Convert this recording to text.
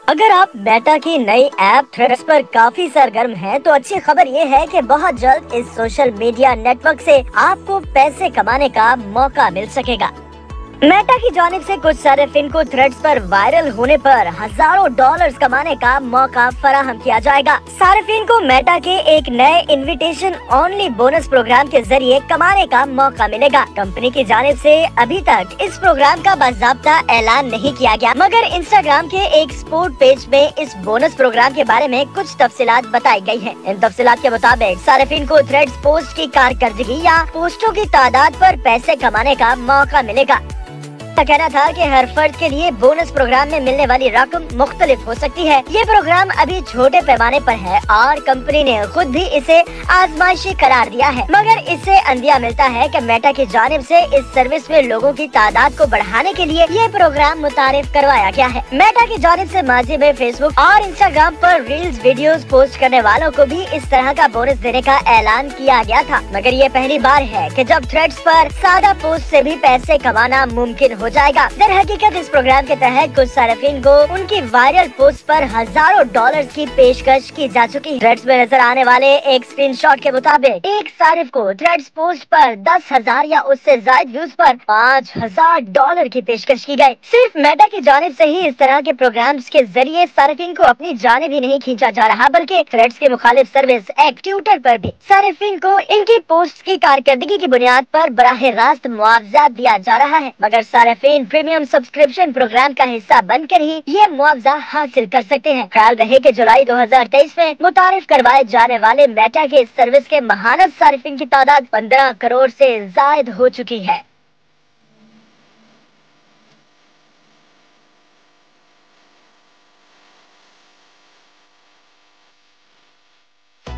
अगर आप मेटा की नई ऐप थ्रेड्स पर काफी सरगर्म हैं, तो अच्छी खबर ये है कि बहुत जल्द इस सोशल मीडिया नेटवर्क से आपको पैसे कमाने का मौका मिल सकेगा। मेटा की जानिब से कुछ सारिफिन को थ्रेड्स पर वायरल होने पर हजारों डॉलर्स कमाने का मौका फराहम किया जाएगा। सारिफिन को मेटा के एक नए इनविटेशन ओनली बोनस प्रोग्राम के जरिए कमाने का मौका मिलेगा। कंपनी की जानिब से अभी तक इस प्रोग्राम का बाज़ाब्ता ऐलान नहीं किया गया, मगर इंस्टाग्राम के एक स्पोर्ट पेज में इस बोनस प्रोग्राम के बारे में कुछ तफसीलात बताई गई है। इन तफसीलात के मुताबिक सारिफिन को थ्रेड्स पोस्ट की कारकर्दगी या पोस्टों की तादाद पर पैसे कमाने का मौका मिलेगा। का कहना था कि हर फर्द के लिए बोनस प्रोग्राम में मिलने वाली रकम मुख्तलिफ हो सकती है। ये प्रोग्राम अभी छोटे पैमाने पर है और कंपनी ने खुद भी इसे आजमाइशी करार दिया है, मगर इससे अंदिया मिलता है कि मेटा की जानिब से इस सर्विस में लोगों की तादाद को बढ़ाने के लिए ये प्रोग्राम मुतारिफ करवाया गया है। मेटा की जानिब से माजी में फेसबुक और इंस्टाग्राम पर रील्स वीडियोस पोस्ट करने वालों को भी इस तरह का बोनस देने का ऐलान किया गया था, मगर ये पहली बार है कि जब थ्रेड्स पर सादा पोस्ट से भी पैसे कमाना मुमकिन हो जाएगा। दर हकीकत इस प्रोग्राम के तहत कुछ सारिफिन को उनकी वायरल पोस्ट पर हजारों डॉलर्स की पेशकश की जा चुकी है। थ्रेड्स में नजर आने वाले एक स्क्रीनशॉट के मुताबिक एक सारिफ को थ्रेड्स पोस्ट पर 10,000 या उससे ज्यादा व्यूज पर $5,000 की पेशकश की गई। सिर्फ मेटा की जानिब से ही इस तरह के प्रोग्राम्स के जरिए सारिफिन को अपनी जानिब ही नहीं खींचा जा रहा, बल्कि थ्रेड्स के मुखालिफ सर्विस एक्स ट्विटर पर भी सारिफिन को इनकी पोस्ट की कारकर्दगी की बुनियाद पर बराह रास्त मुआवजा दिया जा रहा है, मगर सारिफिन प्रीमियम सब्सक्रिप्शन प्रोग्राम का हिस्सा बनकर ही ये मुआवजा हासिल कर सकते हैं। ख्याल रहे कि जुलाई 2023 में मुतारिफ करवाए जाने वाले मेटा के इस सर्विस के महानत सारिफिन की तादाद 15 करोड़ से ज्यादा हो चुकी है।